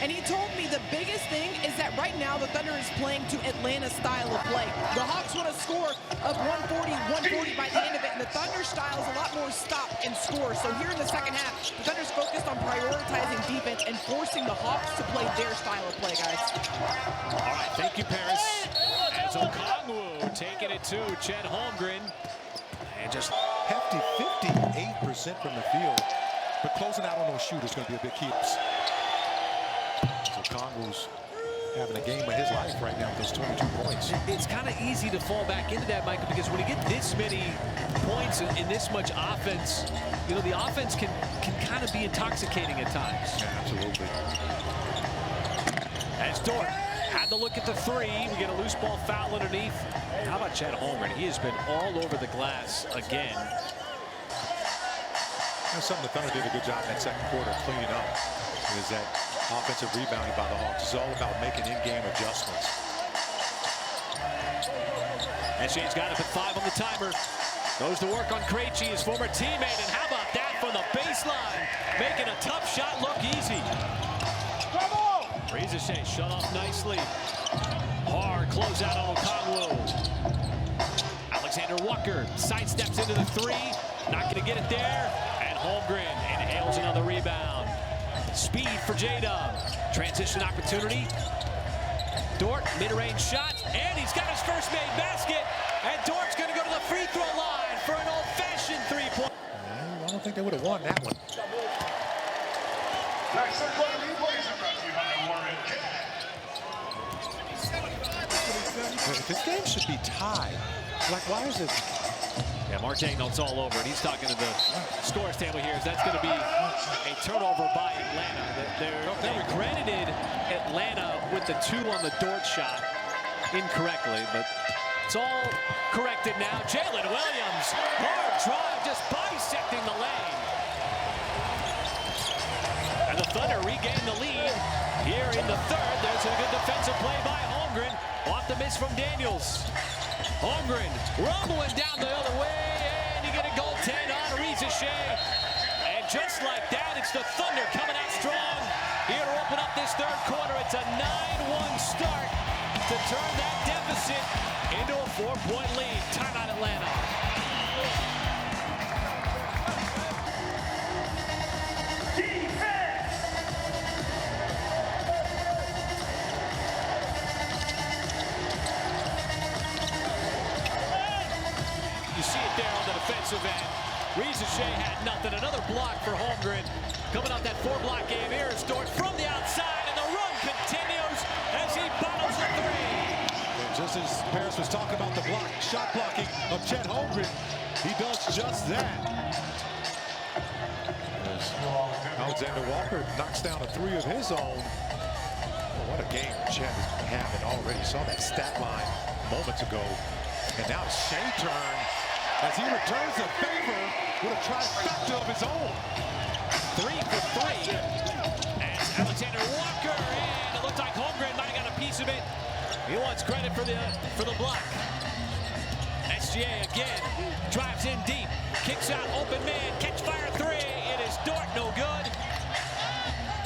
and he told me the biggest thing is that right now the Thunder is playing to Atlanta's style of play. The Hawks want a score of 140 by the end of it, and the Thunder style is a lot more stop and score. So here in the second half, the Thunder's focused on prioritizing defense and forcing the Hawks to play their style of play, guys. All right, thank you, Paris. As Okongwu taking it to Chet Holmgren. And just hefty 58% from the field. But closing out on those shooters is going to be a big key. So Okongwu's having a game of his life right now with those 22 points. It's kind of easy to fall back into that, Michael, because when you get this many points in this much offense, you know, the offense can kind of be intoxicating at times. Yeah, absolutely. As Dort had to look at the three. We get a loose ball foul underneath. How about Chet Holmgren? He has been all over the glass again. That's something the Thunder did a good job in that second quarter cleaning up, is that offensive rebounding by the Hawks. It's all about making in-game adjustments. And Shane's got it at 5 on the timer. Goes to work on Krejci, his former teammate. And how about that from the baseline? Making a tough shot look easy. Shea shut off nicely. Hard closeout on Okongwu. Alexander Walker sidesteps into the three. Not going to get it there. And Holmgren inhales another rebound. Speed for J-Dub. Transition opportunity. Dort, mid-range shot. And he's got his first made basket. And Dort's going to go to the free throw line for an old-fashioned three-point. I don't think they would have won that one. This game should be tied. Like, why is it? Yeah, Martin, it's all over. And he's talking to the scores table here. That's going to be a turnover by Atlanta. They credited Atlanta with the 2 on the Dort shot incorrectly, but it's all corrected now. Jalen Williams, hard drive, just bisecting the lane. And the Thunder regain the lead here in the third. There's a good defensive play by Holmgren. Off the miss from Daniels. Holmgren rumbling down the other way, and you get a goaltend on Shea. And just like that, it's the Thunder coming out strong here to open up this third quarter. It's a 9-1 start to turn that deficit into a 4-point lead. Timeout, Atlanta. Defensive end. Shea had nothing. Another block for Holmgren. Coming off that 4-block game here is Dort from the outside, and the run continues as he bottles the three. And just as Paris was talking about the shot blocking of Chet Holmgren, he does just that. As Alexander Walker knocks down a 3 of his own. Oh, what a game Chet is having already. Saw that stat line moments ago. And now it's Shea's turn, as he returns the favor with a trifecta of his own. 3 for 3. As Alexander Walker, and it looked like Holmgren might have got a piece of it. He wants credit for the block. SGA again drives in deep, kicks out, open man, catch fire 3. It is Dort, no good.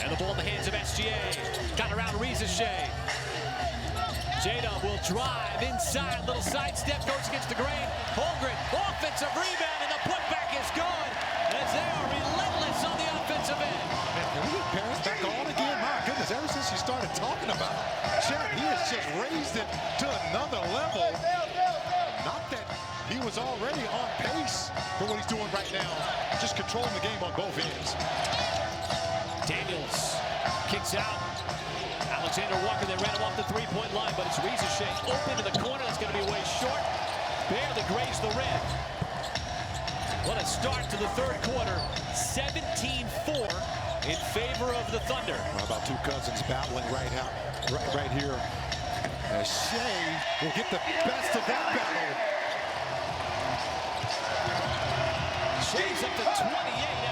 And the ball in the hands of SGA. Got around Shea. J-Dub will drive inside, little sidestep, goes against the grain. Holmgren, offensive rebound, and the putback is good, as they are relentless on the offensive end. Man, can we get Paris back on again? My goodness, ever since he started talking about Chet, he has just raised it to another level. Not that he was already on pace for what he's doing right now, just controlling the game on both ends. Daniels kicks out. Alexander Walker, they ran him off the three-point line, but it's Shea open to the corner. That's going to be way short. Barely grazed the rim. What a start to the third quarter. 17-4 in favor of the Thunder. How about two cousins battling right here? As Shea will get the best of that battle. Shea's up to 28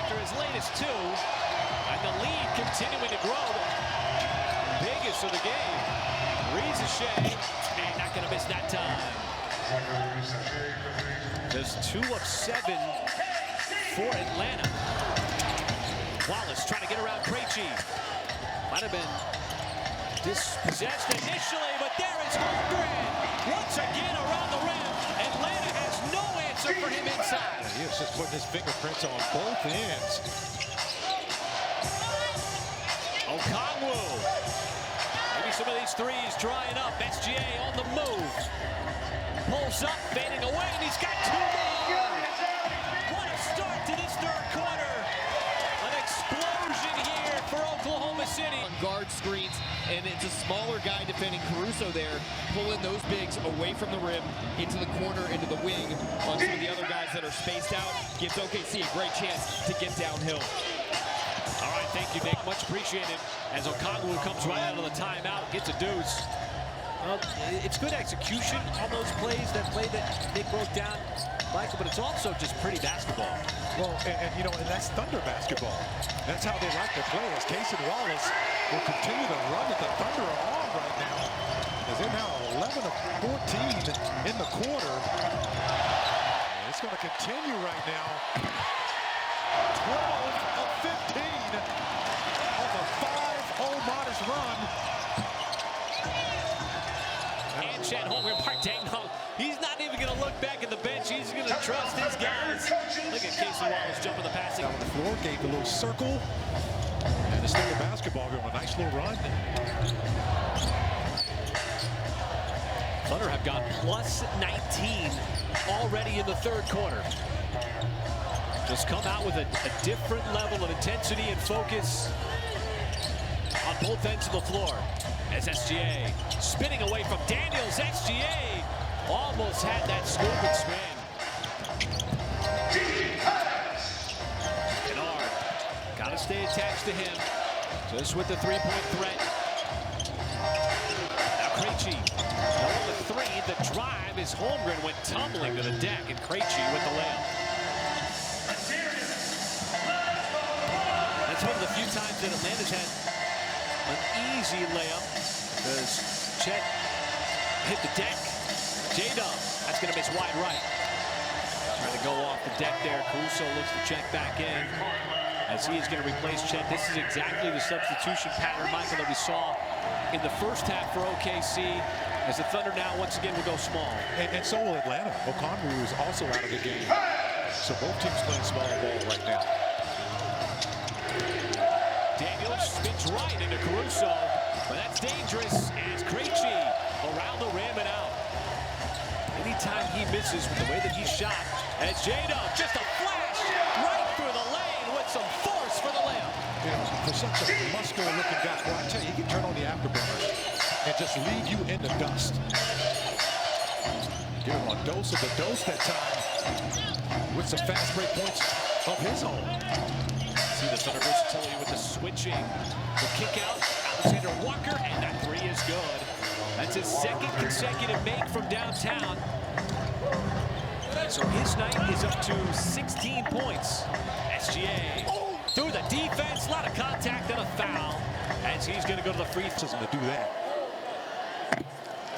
after his latest 2. And the lead continuing to grow. Biggest of the game. Shea, and not going to miss that time. There's 2 of 7 for Atlanta. Wallace trying to get around Krejci. Might have been Dispossessed initially, but there is Holmgren. Once again around the rim. Atlanta has no answer for him inside. He is just putting his fingerprints on both ends. Okongwu. Maybe some of these threes drying up. SGA on the move. Pulls up, fading away, and he's got two more. What a start to this third quarter. An explosion here for Oklahoma City. On guard screens, and it's a smaller guy defending Caruso there, pulling those bigs away from the rim, into the corner, into the wing, on some of the other guys that are spaced out. Gives OKC a great chance to get downhill. All right, thank you, Nick. Much appreciated. As Okongwu comes right out of the timeout, gets a deuce. Well, it's good execution on those plays, that Nick broke down, Michael, but it's also just pretty basketball. Well, and you know, and that's Thunder basketball. That's how they like to play, as Casey Wallace will continue to run at the Thunder along right now, as they're now 11 of 14 in the quarter. And it's going to continue right now. 12 of 15 on the 5-0 modest run. And Chet Holmgren, Partagno, he's not even going to look back at the bench. He's going to trust his guys. Look at Casey Wallace jumping the passing. On the floor, gave a little circle. And the Thunder basketball going a nice little run. Thunder have got plus 19 already in the third quarter. Just come out with a different level of intensity and focus on both ends of the floor. As SGA spinning away from Daniels. SGA almost had that scoop and spin. Kennard, gotta stay attached to him. Just with the three-point threat. Now Krejci, on the three, the drive is Holmgren went tumbling to the deck, and Krejci with the layup. That's one of the few times that Atlanta's had an easy layup, because Chet hit the deck. J-Dub, that's going to miss wide right. Trying to go off the deck there. Caruso looks to check back in as he is going to replace Chet. This is exactly the substitution pattern, Michael, that we saw in the first half for OKC, as the Thunder now once again will go small. And so will Atlanta. Okongwu is also out of the game. So both teams playing small ball right now. Daniels spins right into Caruso, but that's dangerous as Krejci around the rim and out. Anytime he misses with the way that he shot, as J-Dub, just a flash right through the lane with some force for the layup. You know, for such a muscular-looking guy, well, I tell you, he can turn on the afterburners and just leave you in the dust. Give him a dose of the dose that time with some fast break points of his own. See the Thunder versatility with the switching. The kick out, Alexander Walker, and that three is good. That's his second consecutive make from downtown. So his night is up to 16 points. SGA through the defense, a lot of contact and a foul, as he's going to go to the free throw to do that.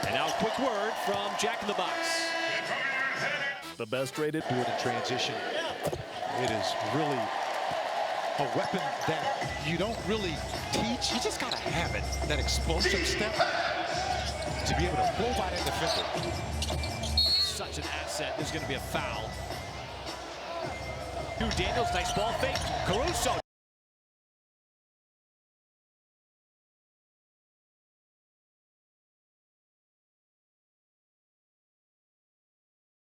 And now a quick word from Jack in the Box. The best rated. Do it in transition. It is really a weapon that you don't really teach. You just got to have it, that explosive step, to be able to blow by that defender. Such an asset. There's going to be a foul. Daniels, nice ball fake. Caruso.